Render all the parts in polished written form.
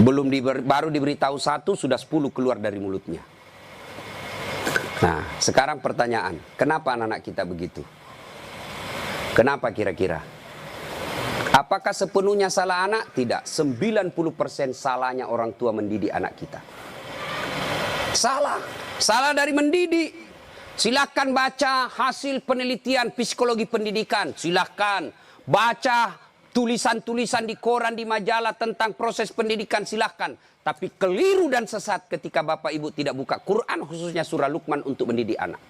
Baru diberitahu satu, sudah 10 keluar dari mulutnya. Nah, sekarang pertanyaan, kenapa anak-anak kita begitu? Kenapa kira-kira? Apakah sepenuhnya salah anak? Tidak. 90% salahnya orang tua mendidik anak kita. Salah. Salah dari mendidik. Silakan baca hasil penelitian psikologi pendidikan. Silakan baca tulisan-tulisan di koran, di majalah tentang proses pendidikan, silakan. Tapi keliru dan sesat ketika Bapak Ibu tidak buka Quran, khususnya surah Luqman untuk mendidik anak.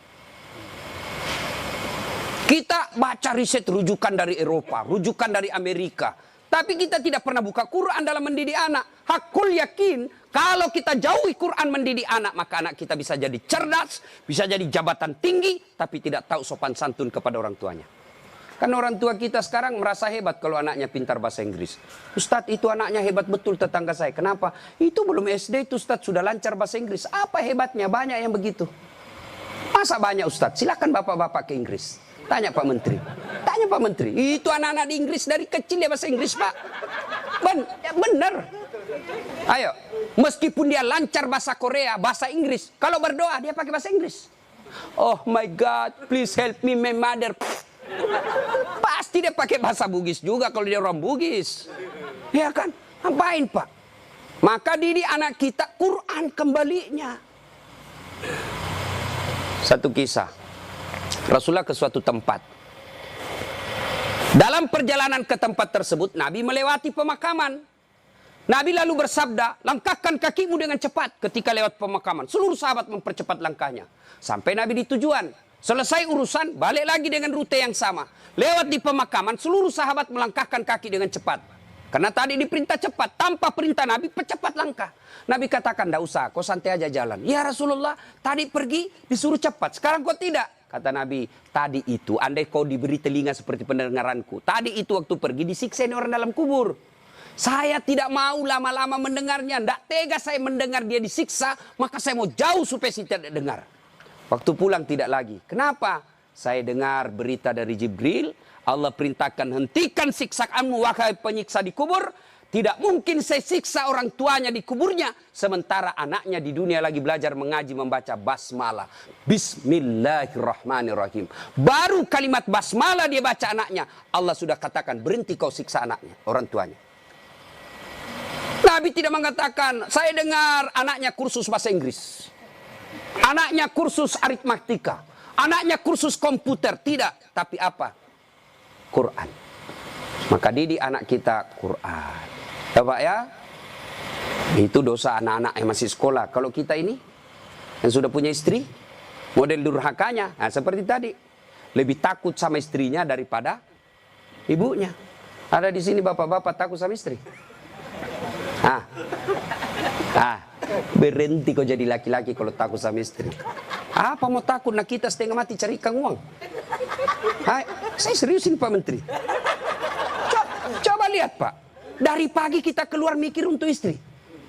Kita baca riset rujukan dari Eropa, rujukan dari Amerika. Tapi kita tidak pernah buka Quran dalam mendidik anak. Hakul yakin, kalau kita jauhi Quran mendidik anak, maka anak kita bisa jadi cerdas, bisa jadi jabatan tinggi, tapi tidak tahu sopan santun kepada orang tuanya. Kan orang tua kita sekarang merasa hebat kalau anaknya pintar bahasa Inggris. Ustadz, itu anaknya hebat betul tetangga saya. Kenapa? Itu belum SD itu Ustadz sudah lancar bahasa Inggris. Apa hebatnya? Banyak yang begitu. Masa banyak Ustadz? Silakan bapak-bapak ke Inggris. Tanya Pak Menteri. Tanya Pak Menteri. Itu anak-anak di Inggris dari kecil dia bahasa Inggris Pak. Bener. Ayo. Meskipun dia lancar bahasa Korea, bahasa Inggris. Kalau berdoa dia pakai bahasa Inggris. Oh my God, please help me my mother. Pasti dia pakai bahasa Bugis juga kalau dia orang Bugis. Ya kan? Ngapain Pak? Maka didik anak kita Quran kembalinya. Satu kisah. Rasulullah ke suatu tempat. Dalam perjalanan ke tempat tersebut, Nabi melewati pemakaman. Nabi lalu bersabda, langkahkan kakimu dengan cepat ketika lewat pemakaman. Seluruh sahabat mempercepat langkahnya. Sampai Nabi di tujuan. Selesai urusan, balik lagi dengan rute yang sama. Lewat di pemakaman, seluruh sahabat melangkahkan kaki dengan cepat. Karena tadi diperintah cepat, tanpa perintah Nabi, percepat langkah. Nabi katakan, tidak usah, kau santai aja jalan. Ya Rasulullah, tadi pergi disuruh cepat, sekarang kau tidak. Kata Nabi, tadi itu, andai kau diberi telinga seperti pendengaranku. Tadi itu waktu pergi disiksa orang dalam kubur. Saya tidak mau lama-lama mendengarnya, tidak tega saya mendengar dia disiksa, maka saya mau jauh supaya saya tidak dengar. Waktu pulang tidak lagi. Kenapa? Saya dengar berita dari Jibril. Allah perintahkan hentikan siksaanmu wahai penyiksa di kubur. Tidak mungkin saya siksa orang tuanya di kuburnya. Sementara anaknya di dunia lagi belajar mengaji membaca basmalah. Bismillahirrahmanirrahim. Baru kalimat basmalah dia baca anaknya. Allah sudah katakan berhenti kau siksa anaknya, orang tuanya. Nabi tidak mengatakan saya dengar anaknya kursus bahasa Inggris. Anaknya kursus aritmatika, anaknya kursus komputer, tidak. Tapi apa? Quran. Maka didik anak kita Quran. Ya Pak ya? Itu dosa anak-anak yang masih sekolah. Kalau kita ini, yang sudah punya istri, model durhakanya, nah seperti tadi. Lebih takut sama istrinya daripada ibunya. Ada di sini bapak-bapak takut sama istri. Berhenti kau jadi laki-laki kalau takut sama istri. Apa mau takut? Nah kita setengah mati cari ikan uang. Saya seriusin Pak Menteri. Coba lihat Pak. Dari pagi kita keluar mikir untuk istri.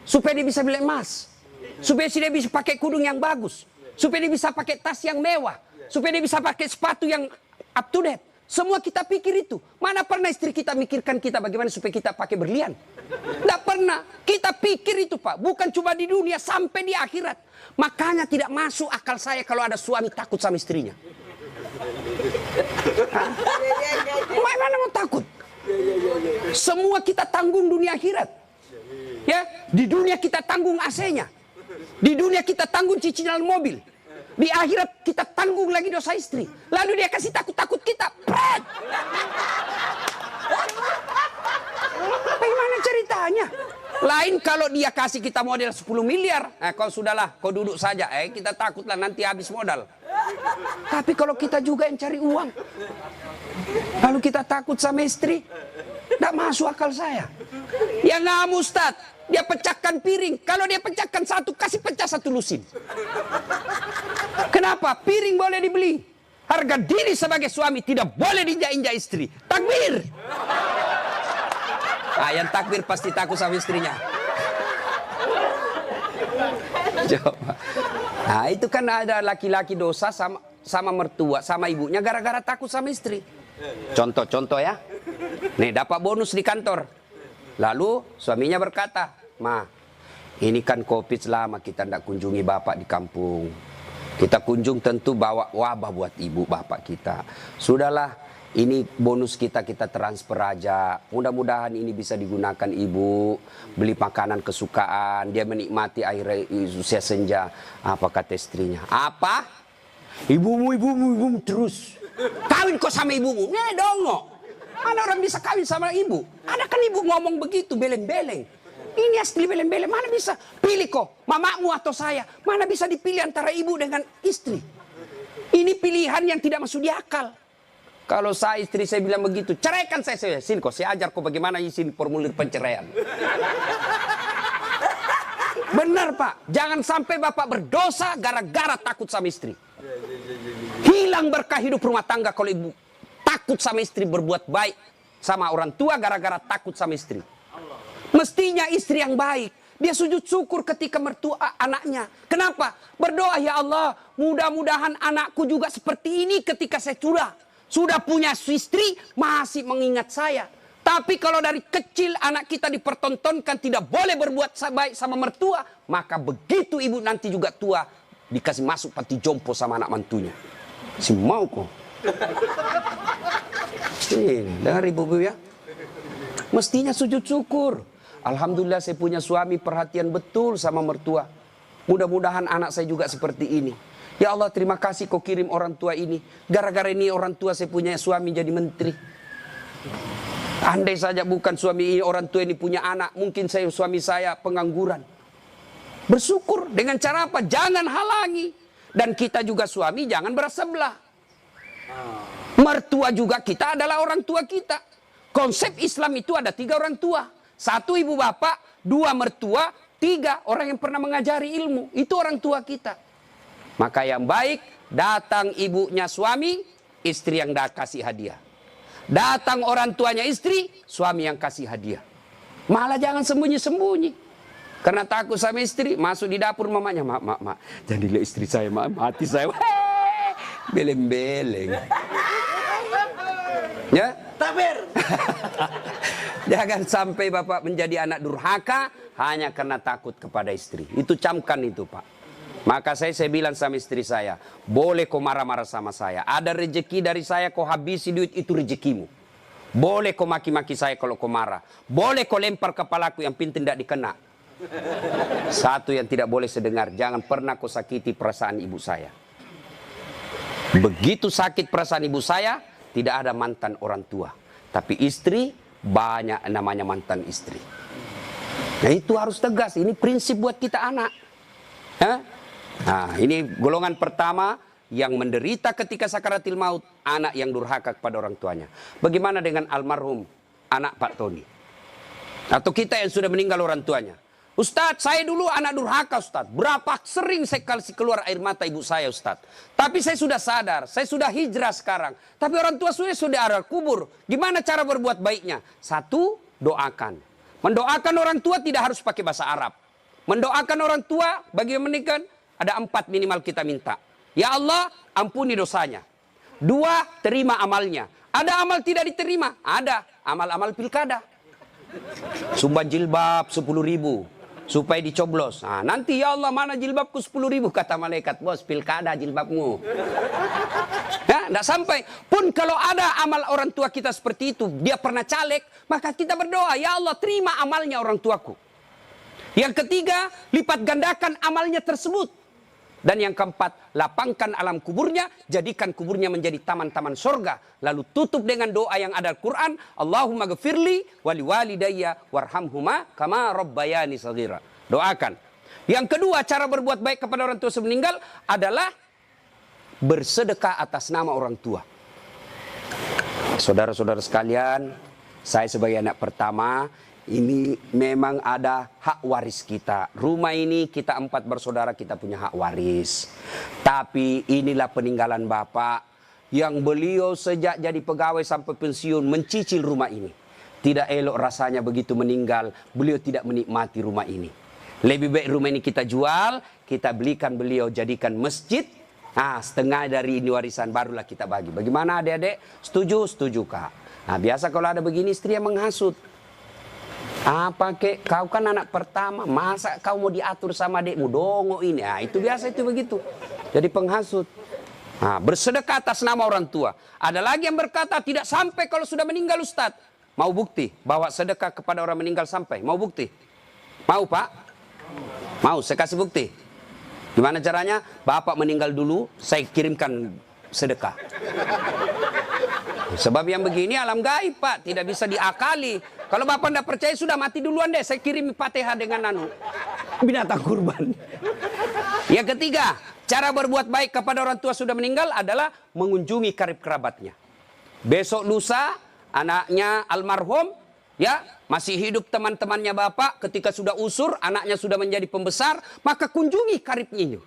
Supaya dia bisa beli emas. Supaya dia bisa pakai kudung yang bagus. Supaya dia bisa pakai tas yang mewah. Supaya dia bisa pakai sepatu yang up to date. Semua kita pikir itu. Mana pernah istri kita mikirkan kita bagaimana supaya kita pakai berlian? Tidak pernah. Kita pikir itu Pak. Bukan cuma di dunia, sampai di akhirat. Makanya tidak masuk akal saya kalau ada suami takut sama istrinya. Mana mau takut? Semua kita tanggung dunia akhirat. Ya, di dunia kita tanggung AC-nya. Di dunia kita tanggung cicilan mobil. Di akhirat kita tanggung lagi dosa istri. Lalu dia kasih takut-takut kita. Bagaimana ceritanya? Lain kalau dia kasih kita model 10 miliar. Kau sudahlah, kau duduk saja. Kita takutlah nanti habis modal. Tapi kalau kita juga yang cari uang. Lalu kita takut sama istri. Tidak masuk akal saya. Ya nggak Ustaz. Dia pecahkan piring. Kalau dia pecahkan satu, kasih pecah satu lusin. Kenapa? Piring boleh dibeli. Harga diri sebagai suami tidak boleh diinjak-injak istri. Takbir. Yang takbir pasti takut sama istrinya. Coba. Nah itu kan ada laki-laki dosa sama mertua, sama ibunya gara-gara takut sama istri. Contoh ya. Nih dapat bonus di kantor. Lalu suaminya berkata, Ma, ini kan COVID lama kita tidak kunjungi bapak di kampung. Kita kunjung tentu bawa wabah buat ibu bapak kita. Sudahlah, ini bonus kita transfer aja. Mudah-mudahan ini bisa digunakan ibu. Beli makanan kesukaan. Dia menikmati air usia senja. Apa kata istrinya? Apa? Ibumu terus. Kawin kok sama ibumu? Nih dongo. Mana orang bisa kawin sama ibu? Ada kan ibu ngomong begitu, beleng-beleng. Ini asli beleng-beleng, mana bisa? Pilih kok, mamamu atau saya. Mana bisa dipilih antara ibu dengan istri? Ini pilihan yang tidak masuk di akal. Kalau saya istri saya bilang begitu, ceraikan saya. Sini kok, saya ajar kok bagaimana isi formulir penceraian. Benar Pak, jangan sampai bapak berdosa gara-gara takut sama istri. Hilang berkah hidup rumah tangga kalau ibu takut sama istri, berbuat baik sama orang tua gara-gara takut sama istri. Mestinya istri yang baik, dia sujud syukur ketika mertua anaknya. Kenapa? Berdoa, ya Allah, mudah-mudahan anakku juga seperti ini ketika saya sudah punya istri, masih mengingat saya. Tapi kalau dari kecil anak kita dipertontonkan tidak boleh berbuat baik sama mertua, maka begitu ibu nanti juga tua, dikasih masuk panti jompo sama anak mantunya. Si mau kok. Ini, dengar ibu-ibu ya. Mestinya sujud syukur. Alhamdulillah saya punya suami perhatian betul sama mertua. Mudah-mudahan anak saya juga seperti ini. Ya Allah, terima kasih kau kirim orang tua ini. Gara-gara ini orang tua saya punya suami jadi menteri. Andai saja bukan suami ini, orang tua ini punya anak, mungkin suami saya pengangguran. Bersyukur dengan cara apa? Jangan halangi. Dan kita juga suami jangan bersebelah. Mertua juga kita adalah orang tua kita. Konsep Islam itu ada 3 orang tua. 1 ibu bapak, 2 mertua, 3 orang yang pernah mengajari ilmu. Itu orang tua kita. Maka yang baik, datang ibunya suami, istri yang kasih hadiah. Datang orang tuanya istri, suami yang kasih hadiah. Malah jangan sembunyi-sembunyi. Karena takut sama istri, masuk di dapur mamanya. Mak, jangan dilihat istri saya, mati saya. Beleng-beleng. Ya? Takbir. Jangan sampai bapak menjadi anak durhaka hanya karena takut kepada istri. Itu camkan itu Pak. Maka saya bilang sama istri saya, boleh kau marah-marah sama saya. Ada rezeki dari saya, kau habisi duit, itu rezekimu. Boleh kau maki-maki saya kalau kau marah. Boleh kau lempar kepalaku, yang penting tidak dikena. Satu yang tidak boleh sedengar, jangan pernah kau sakiti perasaan ibu saya. Begitu sakit perasaan ibu saya, tidak ada mantan orang tua. Tapi istri, banyak namanya mantan istri. Nah itu harus tegas, ini prinsip buat kita anak. Nah ini golongan pertama yang menderita ketika sakaratil maut, anak yang durhaka kepada orang tuanya. Bagaimana dengan almarhum anak Pak Tony? Atau kita yang sudah meninggal orang tuanya? Ustadz, saya dulu anak durhaka Ustadz. Berapa sering saya kasih keluar air mata ibu saya Ustadz. Tapi saya sudah sadar, saya sudah hijrah sekarang. Tapi orang tua sudah ada kubur. Gimana cara berbuat baiknya? 1, doakan. Mendoakan orang tua tidak harus pakai bahasa Arab. Mendoakan orang tua bagi yang menikah ada 4 minimal kita minta. Ya Allah, ampuni dosanya. 2, terima amalnya. Ada amal tidak diterima? Ada. Amal-amal pilkada. Sumbang jilbab 10.000. Supaya dicoblos. Nah, nanti ya Allah mana jilbabku 10.000 kata malaikat, bos pilkada jilbabmu. Ya, enggak sampai. Pun kalau ada amal orang tua kita seperti itu, dia pernah caleg, maka kita berdoa, ya Allah terima amalnya orang tuaku. Yang ketiga, lipat gandakan amalnya tersebut. Dan yang keempat, lapangkan alam kuburnya, jadikan kuburnya menjadi taman-taman surga. Lalu tutup dengan doa yang ada Al-Quran, Allahumma ghafirli wali walidayya warhamhuma kama rabbayani shaghira. Doakan. Yang kedua, cara berbuat baik kepada orang tua sebelum meninggal adalah bersedekah atas nama orang tua. Saudara-saudara sekalian, saya sebagai anak pertama, ini memang ada hak waris kita. Rumah ini kita 4 bersaudara, kita punya hak waris. Tapi inilah peninggalan Bapak yang beliau sejak jadi pegawai sampai pensiun mencicil rumah ini. Tidak elok rasanya begitu meninggal, beliau tidak menikmati rumah ini. Lebih baik rumah ini kita jual, kita belikan beliau jadikan masjid. Nah, setengah dari ini warisan barulah kita bagi. Bagaimana adik-adik? Setuju? Setuju Kak. Nah, biasa kalau ada begini istri yang menghasut. Apa kek, kau kan anak pertama, masa kau mau diatur sama adikmu, dongo ini. Nah, itu biasa itu begitu. Jadi penghasut. Nah, bersedekah atas nama orang tua. Ada lagi yang berkata tidak sampai kalau sudah meninggal Ustadz. Mau bukti bahwa sedekah kepada orang meninggal sampai? Mau bukti? Mau Pak? Mau, saya kasih bukti. Gimana caranya? Bapak meninggal dulu, saya kirimkan sedekah. Sebab yang begini alam gaib Pak, tidak bisa diakali. Kalau Bapak tidak percaya sudah mati duluan deh, saya kirim Fatihah dengan binatang kurban. Yang ketiga, cara berbuat baik kepada orang tua sudah meninggal adalah mengunjungi karib kerabatnya. Besok lusa, anaknya almarhum, ya masih hidup teman-temannya Bapak, ketika sudah usur, anaknya sudah menjadi pembesar, maka kunjungi karibnya.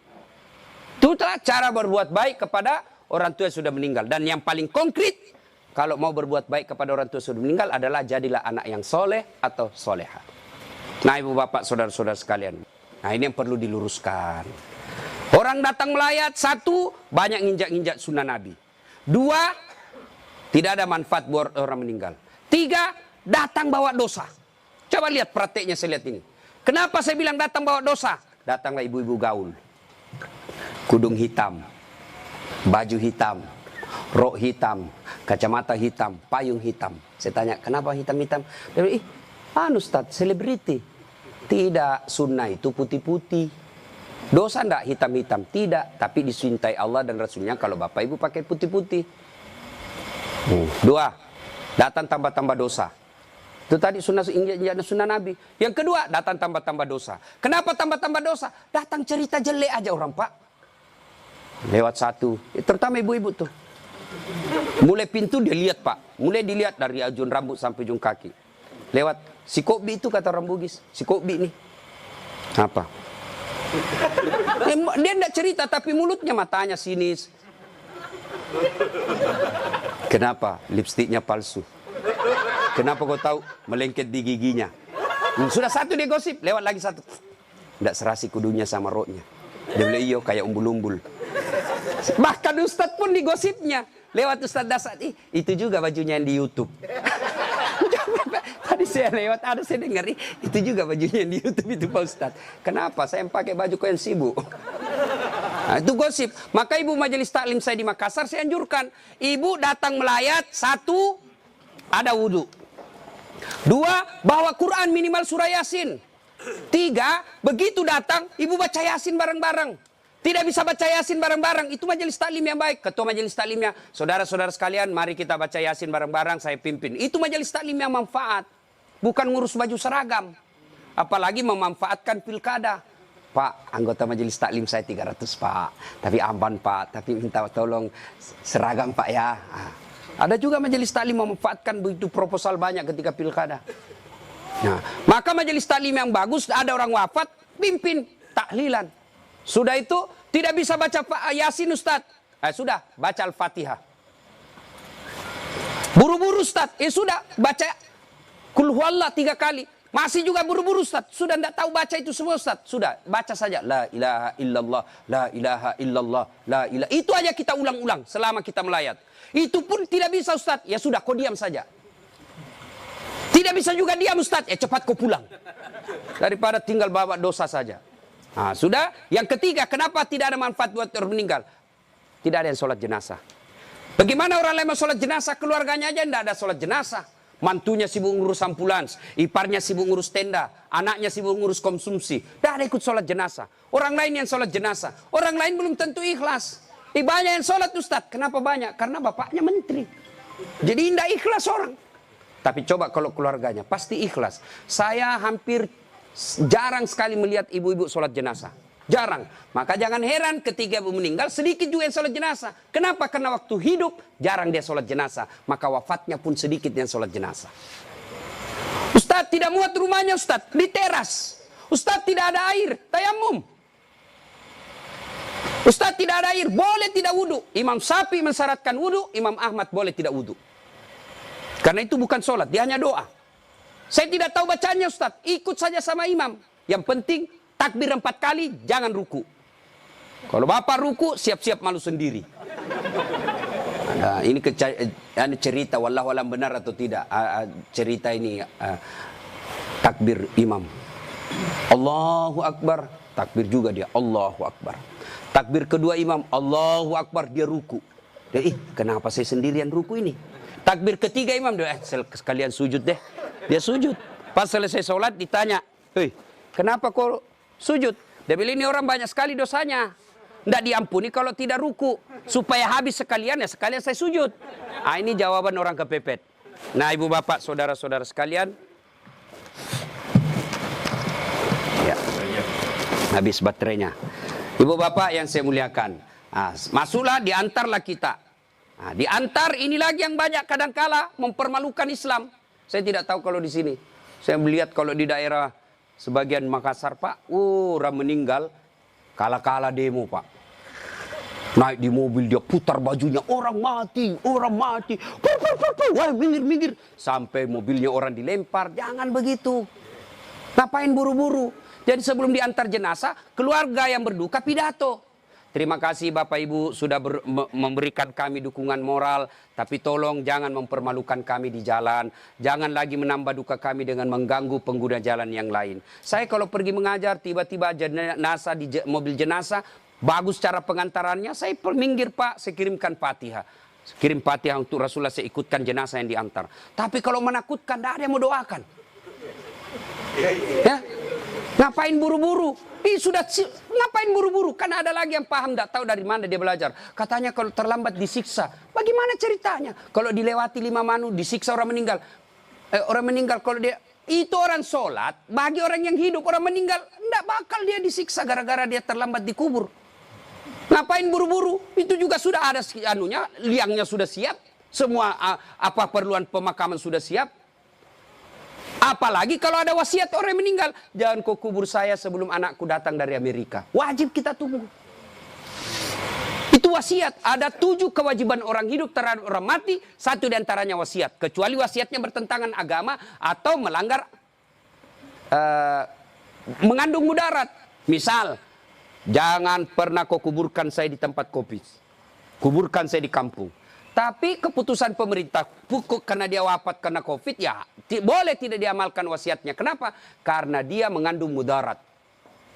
Itulah cara berbuat baik kepada orang tua yang sudah meninggal. Dan yang paling konkret, kalau mau berbuat baik kepada orang tua sudah meninggal adalah jadilah anak yang soleh atau soleha. Nah ibu bapak saudara-saudara sekalian. Nah ini yang perlu diluruskan. Orang datang melayat, satu, banyak nginjak-nginjak sunnah Nabi. Dua, tidak ada manfaat buat orang meninggal. Tiga, datang bawa dosa. Coba lihat prakteknya saya lihat ini. Kenapa saya bilang datang bawa dosa? Datanglah ibu-ibu gaul. Kudung hitam, baju hitam, rok hitam, kacamata hitam, payung hitam. Saya tanya, kenapa hitam-hitam? Dia bilang, Ustaz, selebriti. Tidak, sunnah itu putih-putih. Dosa enggak hitam-hitam? Tidak, tapi dicintai Allah dan Rasulnya kalau bapak ibu pakai putih-putih. Dua, datang tambah-tambah dosa. Itu tadi sunnah Nabi. Yang kedua, datang tambah-tambah dosa. Kenapa tambah-tambah dosa? Datang cerita jelek aja orang Pak. Lewat satu, terutama ibu-ibu tuh. Mulai pintu dia lihat Pak, mulai dilihat dari ujung rambut sampai ujung kaki. Lewat si Kobi itu kata orang Bugis, si Kobi nih. Apa? Dia enggak cerita tapi mulutnya matanya sinis. Kenapa? Lipstiknya palsu. Kenapa kau tahu? Melengket di giginya. Sudah satu dia gosip, lewat lagi satu. Enggak serasi kudunya sama roknya. Dia bilang iyo kayak umbul-umbul. Bahkan Ustadz pun digosipnya. Lewat Ustadz Dasar, itu juga bajunya yang di YouTube. Tadi saya lewat, ada saya dengar, itu juga bajunya yang di YouTube itu Pak Ustadz. Kenapa? Saya yang pakai baju kau yang sibuk. Nah, itu gosip. Maka ibu majelis taklim saya di Makassar, saya anjurkan. Ibu datang melayat, satu, ada wudhu. Dua, bawa Quran minimal surah Yasin. Tiga, begitu datang, ibu baca Yasin bareng-bareng. Tidak bisa baca Yasin bareng-bareng, itu majelis taklim yang baik. Ketua majelis taklimnya, saudara-saudara sekalian, mari kita baca Yasin bareng-bareng, saya pimpin. Itu majelis taklim yang manfaat. Bukan ngurus baju seragam. Apalagi memanfaatkan pilkada. Pak, anggota majelis taklim saya 300 Pak. Tapi amban Pak, tapi minta tolong seragam Pak ya. Ada juga majelis taklim memanfaatkan begitu proposal banyak ketika pilkada. Nah, maka majelis taklim yang bagus, ada orang wafat, pimpin tahlilan. Sudah itu tidak bisa baca Yasin Ustaz. Sudah baca Al-Fatihah. Buru-buru Ustaz. Sudah baca Qul huwallah 3 kali. Masih juga buru-buru Ustaz. Sudah tidak tahu baca itu semua Ustaz. Sudah baca saja la ilaha illallah, la ilaha illallah, la ilaha. Itu aja kita ulang-ulang selama kita melayat. Itu pun tidak bisa Ustaz. Ya sudah kau diam saja. Tidak bisa juga diam Ustaz. Ya cepat kau pulang. Daripada tinggal bawa dosa saja. Nah, sudah. Yang ketiga, kenapa tidak ada manfaat buat orang meninggal? Tidak ada yang sholat jenazah. Bagaimana orang lain mau sholat jenazah? Keluarganya aja tidak ada sholat jenazah. Mantunya sibuk ngurus ambulans, iparnya sibuk ngurus tenda, anaknya sibuk ngurus konsumsi. Tidak ada ikut sholat jenazah. Orang lain yang sholat jenazah. Orang lain belum tentu ikhlas. Banyak yang sholat Ustaz. Kenapa banyak? Karena bapaknya menteri. Jadi tidak ikhlas orang. Tapi coba kalau keluarganya, pasti ikhlas. Saya hampir jarang sekali melihat ibu-ibu sholat jenazah. Jarang. Maka jangan heran ketika ibu meninggal, sedikit juga yang sholat jenazah. Kenapa? Karena waktu hidup, jarang dia sholat jenazah. Maka wafatnya pun sedikit yang sholat jenazah. Ustaz tidak muat rumahnya Ustaz. Di teras. Ustaz tidak ada air. Tayamum. Ustaz tidak ada air. Boleh tidak wudhu. Imam Syafi'i mensyaratkan wudhu. Imam Ahmad boleh tidak wudhu. Karena itu bukan sholat. Dia hanya doa. Saya tidak tahu bacanya Ustaz. Ikut saja sama imam. Yang penting takbir 4 kali, jangan ruku. Kalau bapak ruku, siap-siap malu sendiri. Nah, ini cerita, wallahu alam benar atau tidak. Cerita ini. takbir imam, Allahu Akbar, takbir juga dia, Allahu Akbar. Takbir kedua imam, Allahu Akbar, dia ruku. Dia, kenapa saya sendirian ruku ini? Takbir ketiga imam, dia sekalian sujud deh. Dia sujud. Pas selesai sholat ditanya, hei, kenapa kau sujud? Dia bilang, ini orang banyak sekali dosanya. Tidak diampuni kalau tidak ruku. Supaya habis sekalian, ya sekalian saya sujud. Ah, ini jawaban orang kepepet. Nah, ibu bapak, saudara-saudara sekalian. Ya, habis baterainya. Ibu bapak yang saya muliakan. Nah, masuklah, diantarlah kita. Nah, diantar ini lagi yang banyak kadangkala mempermalukan Islam. Saya tidak tahu kalau di sini. Saya melihat kalau di daerah sebagian Makassar, Pak, orang meninggal kala-kala demo, Pak. Naik di mobil, dia putar bajunya, orang mati, orang mati. Wah, minggir. Sampai mobilnya orang dilempar. Jangan begitu. Ngapain buru-buru? Jadi sebelum diantar jenazah, keluarga yang berduka pidato. Terima kasih Bapak Ibu sudah memberikan kami dukungan moral. Tapi tolong jangan mempermalukan kami di jalan. Jangan lagi menambah duka kami dengan mengganggu pengguna jalan yang lain. Saya kalau pergi mengajar, tiba-tiba jenazah di mobil jenazah, bagus cara pengantarannya, saya minggir Pak, saya kirimkan Fatihah. Kirim Fatihah untuk Rasulullah, saya ikutkan jenazah yang diantar. Tapi kalau menakutkan, tidak ada yang mau doakan. Ya? Ngapain buru-buru? Ngapain buru-buru? Kan ada lagi yang paham, tidak tahu dari mana dia belajar. Katanya kalau terlambat disiksa. Bagaimana ceritanya? Kalau dilewati 5 manu, disiksa orang meninggal. Orang meninggal kalau dia... Itu orang sholat, bagi orang yang hidup, orang meninggal, tidak bakal dia disiksa gara-gara dia terlambat dikubur. Ngapain buru-buru? Itu juga sudah ada anunya, liangnya sudah siap. Semua apa perluan pemakaman sudah siap. Apalagi kalau ada wasiat orang yang meninggal. Jangan kau kubur saya sebelum anakku datang dari Amerika. Wajib kita tunggu. Itu wasiat. Ada 7 kewajiban orang hidup terhadap orang mati. 1 diantaranya wasiat. Kecuali wasiatnya bertentangan agama atau melanggar mengandung mudarat. Misal, jangan pernah kau kuburkan saya di tempat kopi. Kuburkan saya di kampung. Tapi keputusan pemerintah karena dia wafat karena COVID, ya boleh tidak diamalkan wasiatnya. Kenapa? Karena dia mengandung mudarat.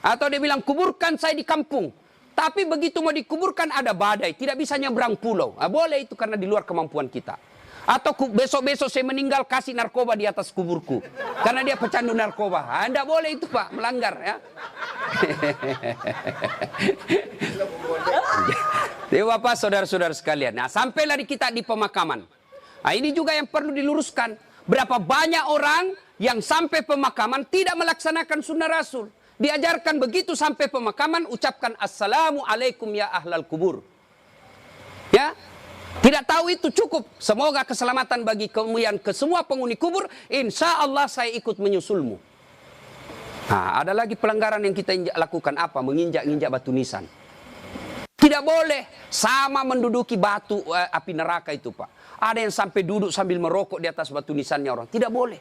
Atau dia bilang kuburkan saya di kampung. Tapi begitu mau dikuburkan ada badai, tidak bisa nyebrang pulau. Nah, boleh itu karena di luar kemampuan kita. Atau besok-besok saya meninggal kasih narkoba di atas kuburku. Karena dia pecandu narkoba. Anda boleh itu Pak, melanggar ya. Jadi Bapak, saudara-saudara sekalian. Nah, sampailah kita di pemakaman. Nah, ini juga yang perlu diluruskan. Berapa banyak orang yang sampai pemakaman tidak melaksanakan sunnah Rasul. Diajarkan begitu sampai pemakaman, ucapkan Assalamualaikum ya ahlal kubur. Ya, tidak tahu itu cukup. Semoga keselamatan bagi kemuliaan ke semua penghuni kubur. Insya Allah saya ikut menyusulmu. Nah, ada lagi pelanggaran yang kita lakukan apa? Menginjak-injak batu nisan. Tidak boleh sama menduduki batu api neraka itu Pak. Ada yang sampai duduk sambil merokok di atas batu nisannya orang. Tidak boleh.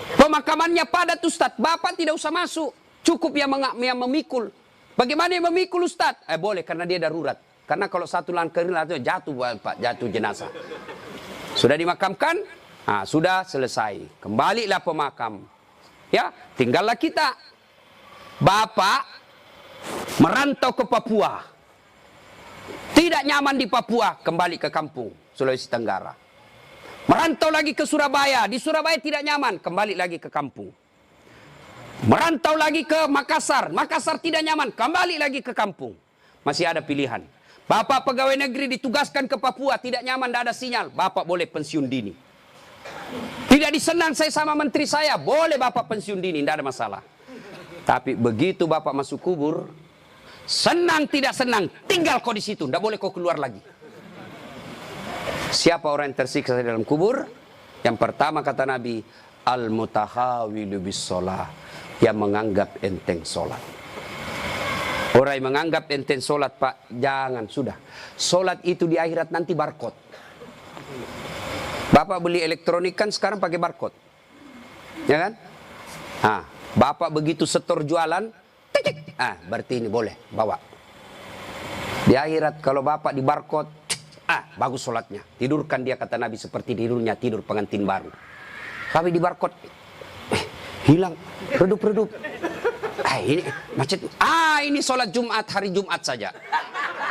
Pemakamannya padat Ustaz. Bapak tidak usah masuk. Cukup yang memikul. Bagaimana yang memikul Ustaz? Boleh karena dia darurat. Karena kalau satu langkah jatuh Pak, jatuh jenazah. Sudah dimakamkan? Nah, sudah selesai. Kembalilah pemakam. Ya, tinggallah kita. Bapak merantau ke Papua. Tidak nyaman di Papua, kembali ke kampung, Sulawesi Tenggara. Merantau lagi ke Surabaya, di Surabaya tidak nyaman, kembali lagi ke kampung. Merantau lagi ke Makassar, Makassar tidak nyaman, kembali lagi ke kampung. Masih ada pilihan. Bapak pegawai negeri ditugaskan ke Papua, tidak nyaman, tidak ada sinyal, Bapak boleh pensiun dini. Tidak disenang saya sama menteri saya, boleh Bapak pensiun dini, tidak ada masalah. Tapi begitu Bapak masuk kubur, senang tidak senang, tinggal kau di situ, tidak boleh kau keluar lagi. Siapa orang yang tersiksa dalam kubur? Yang pertama kata Nabi, al-mutahawilu bis-sholah, yang menganggap enteng sholat. Orang yang menganggap enteng sholat Pak, jangan sudah. Sholat itu di akhirat nanti barcode. Bapak beli elektronik kan sekarang pakai barcode, ya kan? Nah, Bapak begitu setor jualan, berarti ini boleh bawa. Di akhirat kalau Bapak di barcode, bagus sholatnya. Tidurkan dia kata Nabi seperti tidurnya tidur pengantin baru. Tapi di barcode, Hilang, redup-redup. Ini macet. Ini sholat Jumat, hari Jumat saja.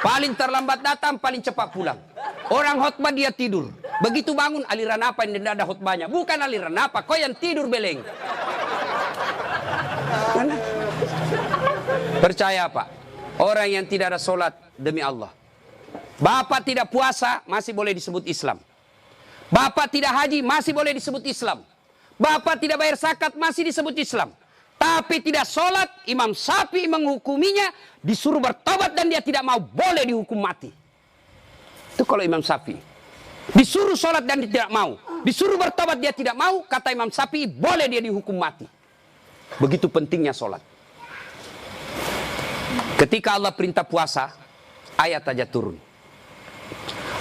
Paling terlambat datang, paling cepat pulang. Orang khotbah dia tidur. Begitu bangun, aliran apa yang tidak ada khotbahnya? Bukan aliran apa, kau yang tidur beleng. Percaya Pak, orang yang tidak ada sholat demi Allah. Bapak tidak puasa, masih boleh disebut Islam. Bapak tidak haji, masih boleh disebut Islam. Bapak tidak bayar zakat, masih disebut Islam. Tapi tidak sholat, Imam Syafi'i menghukuminya, disuruh bertobat dan dia tidak mau, boleh dihukum mati. Itu kalau Imam Syafi'i. Disuruh sholat dan dia tidak mau. Disuruh bertobat dia tidak mau, kata Imam Syafi'i, boleh dia dihukum mati. Begitu pentingnya sholat. Ketika Allah perintah puasa, ayat saja turun.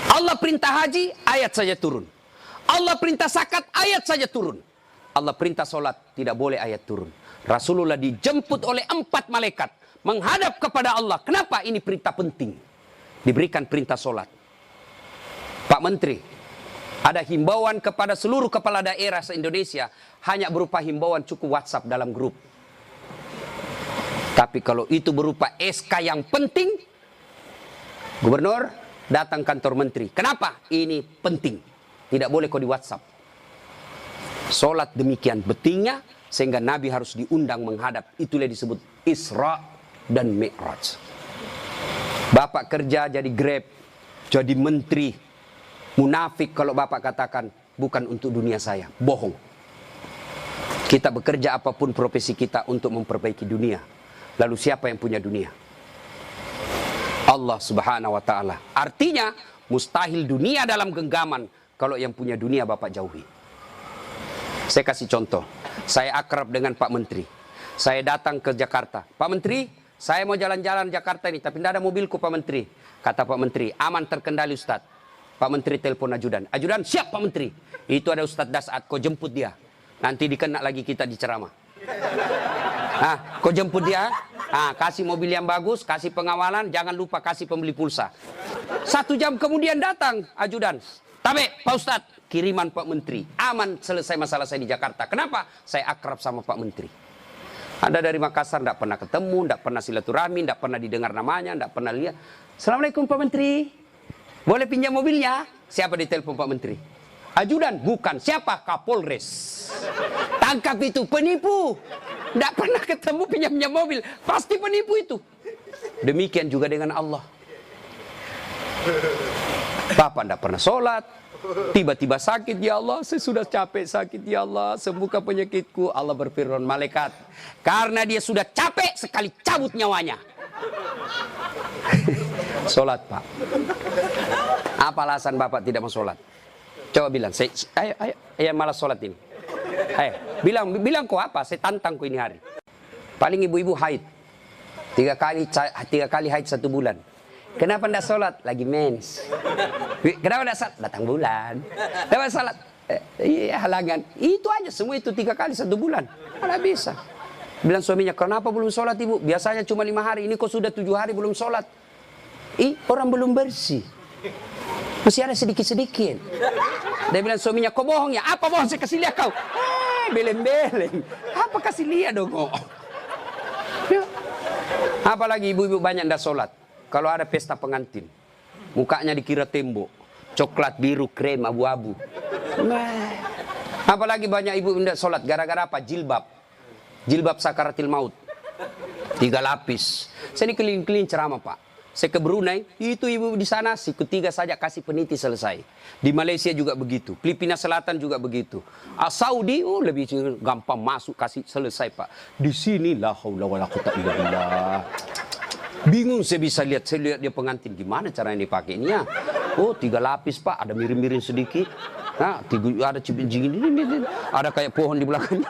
Allah perintah haji, ayat saja turun. Allah perintah zakat, ayat saja turun. Allah perintah sholat, tidak boleh ayat turun. Rasulullah dijemput oleh 4 malaikat menghadap kepada Allah. Kenapa? Ini perintah penting. Diberikan perintah sholat. Pak Menteri, ada himbauan kepada seluruh kepala daerah se-Indonesia, hanya berupa himbauan cukup WhatsApp dalam grup. Tapi kalau itu berupa SK yang penting, Gubernur datang kantor Menteri. Kenapa? Ini penting. Tidak boleh kau di WhatsApp. Sholat demikian pentingnya, sehingga Nabi harus diundang menghadap. Itulah disebut Isra dan Mi'raj. Bapak kerja jadi Grab, jadi menteri. Munafik kalau Bapak katakan, bukan untuk dunia saya. Bohong. Kita bekerja apapun profesi kita untuk memperbaiki dunia. Lalu siapa yang punya dunia? Allah Subhanahu wa ta'ala. Artinya, mustahil dunia dalam genggaman. Kalau yang punya dunia Bapak jauhi. Saya kasih contoh. Saya akrab dengan Pak Menteri. Saya datang ke Jakarta. Pak Menteri, saya mau jalan-jalan Jakarta ini, tapi tidak ada mobilku Pak Menteri. Kata Pak Menteri, aman terkendali Ustaz. Pak Menteri telepon ajudan. Ajudan, siap Pak Menteri. Itu ada Ustaz Dasat, kau jemput dia. Nanti dikena lagi kita di ceramah. Kau jemput dia. Kasih mobil yang bagus, kasih pengawalan, jangan lupa kasih pembeli pulsa. 1 jam kemudian datang ajudan. Tabe, Pak Ustaz, kiriman Pak Menteri. Aman, selesai masalah saya di Jakarta. Kenapa? Saya akrab sama Pak Menteri. Anda dari Makassar tidak pernah ketemu, tidak pernah silaturahmi, tidak pernah didengar namanya, tidak pernah lihat. Assalamualaikum Pak Menteri. Boleh pinjam mobilnya? Siapa ditelepon Pak Menteri? Ajudan, bukan. Siapa? Kapolres. Tangkap itu, penipu. Tidak pernah ketemu pinjam mobil. Pasti penipu itu. Demikian juga dengan Allah. Bapak tidak pernah sholat. Tiba-tiba sakit, ya Allah. Saya sudah capek sakit, ya Allah. Sembuhkan penyakitku. Allah berfirman, malaikat. Karena dia sudah capek, sekali cabut nyawanya. Sholat Pak. Apa alasan Bapak tidak mau sholat? Coba bilang, ayo malas sholat ini. Ayo, bilang kau apa? Saya tantang kau ini hari. Paling ibu-ibu haid. 3 kali haid 1 bulan. Kenapa tidak sholat? Lagi mens. Kenapa tidak sholat? Datang bulan. Kenapa sholat? Iya halangan. Itu aja, semua itu 3 kali 1 bulan. Mana bisa. Bilang suaminya, kenapa belum sholat ibu? Biasanya cuma 5 hari, ini kok sudah 7 hari belum sholat. Orang belum bersih. Masih ada sedikit-sedikit. Dia bilang suaminya, kau bohong ya? Apa bohong? Saya kasih lihat kau. Beleng-beleng. Apa kasih lihat dong kok? Apalagi ibu-ibu banyak tidak sholat. Kalau ada pesta pengantin, mukanya dikira tembok. Coklat, biru, krem, abu-abu. Apalagi banyak ibu tidak sholat. Gara-gara apa? Jilbab. Jilbab sakaratil maut. 3 lapis. Saya ini keliling-keliling ceramah Pak. Saya ke Brunei, itu ibu di sana, siku 3 saja kasih peniti selesai. Di Malaysia juga begitu, Filipina Selatan juga begitu. Saudi, lebih gampang masuk, kasih selesai Pak. Di sini la haula wala quwwata illa billah. Bingung saya bisa lihat, dia pengantin, gimana caranya dipakai ini ya? 3 lapis Pak, ada miring-miring sedikit. Ada cipin-cipin ini, ada kayak pohon di belakangnya.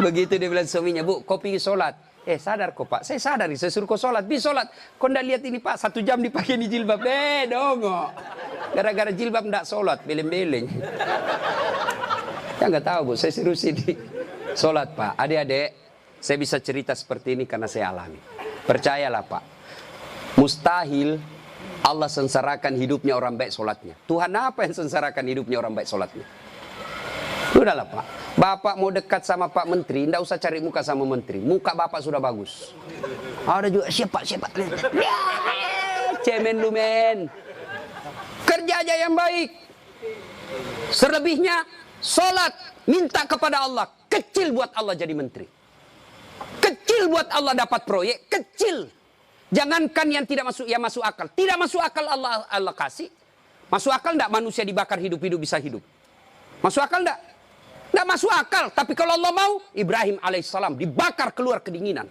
Begitu dia bilang suaminya, Bu, kau pergi sholat. Sadar kok Pak, saya sadar, saya suruh kau sholat, bisa sholat. Kau ndak lihat ini Pak, 1 jam dipakai di jilbab. Dongo. Gara-gara jilbab ndak sholat, beleng-beleng. Ya nggak tahu Bu, saya serius ini. Sholat Pak, adik-adik, saya bisa cerita seperti ini karena saya alami. Percayalah Pak, mustahil Allah sengsarakan hidupnya orang baik sholatnya. Tuhan apa yang sengsarakan hidupnya orang baik sholatnya? Udahlah Pak, Bapak mau dekat sama Pak Menteri, ndak usah cari muka sama Menteri. Muka Bapak sudah bagus. Ada juga siapa? Ya, cemen lu men. Kerja aja yang baik. Selebihnya, sholat, minta kepada Allah. Kecil buat Allah jadi menteri. Kecil buat Allah dapat proyek, kecil. Jangankan yang tidak masuk, yang masuk akal. Tidak masuk akal Allah kasih. Masuk akal enggak manusia dibakar hidup-hidup bisa hidup? Masuk akal enggak? Enggak masuk akal. Tapi kalau Allah mau, Ibrahim alaihissalam dibakar keluar kedinginan.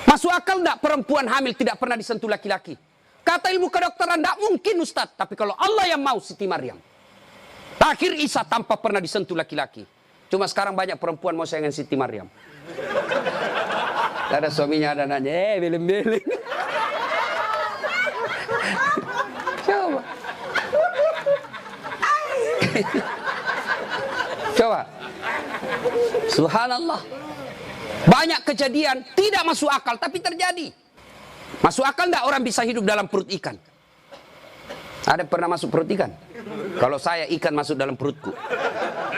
Masuk akal enggak perempuan hamil tidak pernah disentuh laki-laki? Kata ilmu kedokteran enggak mungkin Ustaz. Tapi kalau Allah yang mau, Siti Maryam. Akhir Isa tanpa pernah disentuh laki-laki. Cuma sekarang banyak perempuan mau sayang Siti Maryam. Ada suaminya, ada anaknya, beleng-beleng. Coba. Coba. Subhanallah. Banyak kejadian tidak masuk akal tapi terjadi. Masuk akal enggak orang bisa hidup dalam perut ikan? Ada pernah masuk perut ikan? Kalau saya ikan masuk dalam perutku.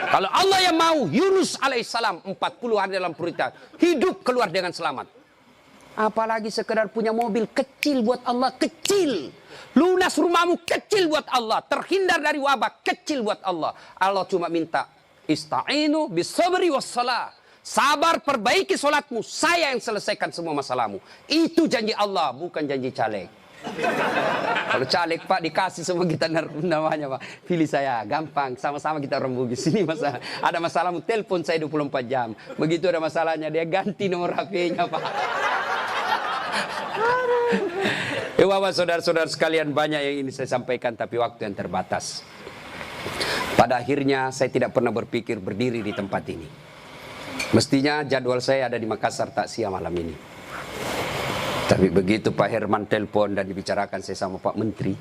Kalau Allah yang mau, Yunus alaihissalam 40 hari dalam perut ikan, hidup keluar dengan selamat. Apalagi sekedar punya mobil kecil buat Allah, kecil. Lunas rumahmu kecil buat Allah, terhindar dari wabah kecil buat Allah. Allah cuma minta ista'inu bisabri wassalah. Sabar, perbaiki solatmu, saya yang selesaikan semua masalahmu. Itu janji Allah, bukan janji caleg. Kalau caleg Pak dikasih semua kita namanya Pak, pilih saya, gampang, sama-sama kita orang Bugis. Ini masalah, ada masalahmu telepon saya 24 jam. Begitu ada masalahnya dia ganti nomor HP-nya Pak. Bapak saudara-saudara sekalian, banyak yang ingin saya sampaikan tapi waktu yang terbatas. Pada akhirnya saya tidak pernah berpikir berdiri di tempat ini. Mestinya jadwal saya ada di Makassar takziah malam ini. Tapi begitu Pak Herman telepon dan dibicarakan saya sama Pak Menteri,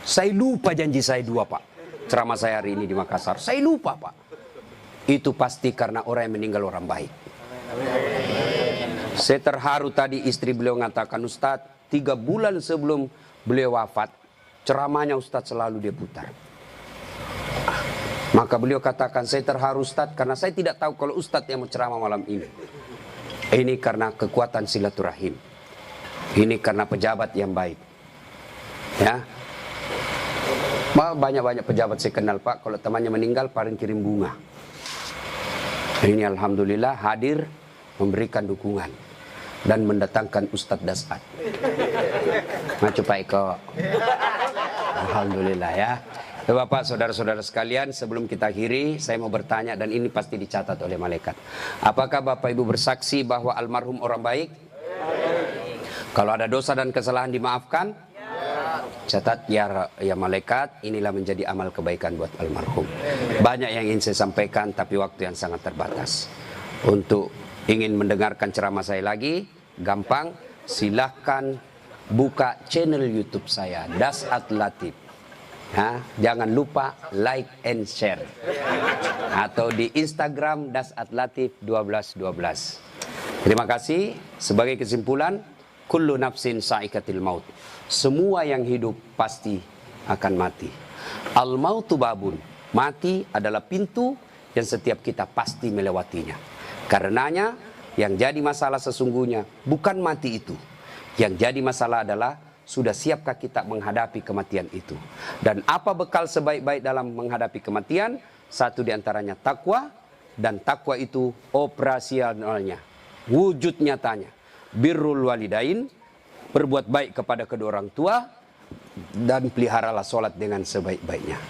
saya lupa janji saya 2 Pak. Ceramah saya hari ini di Makassar, saya lupa Pak. Itu pasti karena orang yang meninggal orang baik. Saya terharu tadi istri beliau mengatakan, Ustadz, 3 bulan sebelum beliau wafat, ceramahnya Ustadz selalu dia putar. Maka beliau katakan, saya terharu Ustadz karena saya tidak tahu kalau Ustadz yang mau ceramah malam ini. Ini karena kekuatan silaturahim. Ini karena pejabat yang baik. Ya. Banyak-banyak pejabat saya kenal Pak, kalau temannya meninggal paling kirim bunga. Ini alhamdulillah hadir memberikan dukungan dan mendatangkan Ustadz Dasat. Maju Pak Eko. Alhamdulillah ya. Bapak, saudara-saudara sekalian, sebelum kita akhiri, saya mau bertanya dan ini pasti dicatat oleh malaikat. Apakah Bapak Ibu bersaksi bahwa almarhum orang baik? Kalau ada dosa dan kesalahan dimaafkan? Catat ya malaikat, inilah menjadi amal kebaikan buat almarhum. Banyak yang ingin saya sampaikan tapi waktu yang sangat terbatas. Untuk ingin mendengarkan ceramah saya lagi, gampang, silahkan buka channel YouTube saya, Dasat Latif. Nah, jangan lupa like and share. Atau di Instagram Dasat Latif 1212. Terima kasih. Sebagai kesimpulan, kullu nafsin sa'ikatil maut. Semua yang hidup pasti akan mati. Al mautu babun. Mati adalah pintu yang setiap kita pasti melewatinya. Karenanya yang jadi masalah sesungguhnya bukan mati itu. Yang jadi masalah adalah sudah siapkah kita menghadapi kematian itu. Dan apa bekal sebaik-baik dalam menghadapi kematian? Satu diantaranya takwa. Dan takwa itu operasionalnya, wujud nyatanya. Birrul walidain, berbuat baik kepada kedua orang tua. Dan peliharalah sholat dengan sebaik-baiknya.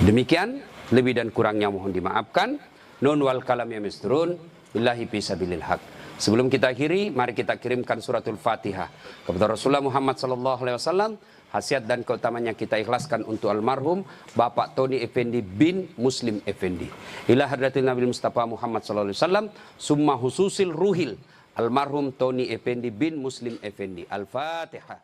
Demikian, lebih dan kurangnya mohon dimaafkan. Nun wal kalam ya misturun. Billahi fisabilil haq. Sebelum kita akhiri, mari kita kirimkan suratul Fatihah kepada Rasulullah Muhammad SAW. Khasiat dan keutamanya kita ikhlaskan untuk almarhum Bapak Tony Effendi bin Muslim Effendi. Ila hadratil Nabi Mustafa Muhammad SAW. Summa hususil ruhil almarhum Tony Effendi bin Muslim Effendi. Al-Fatihah.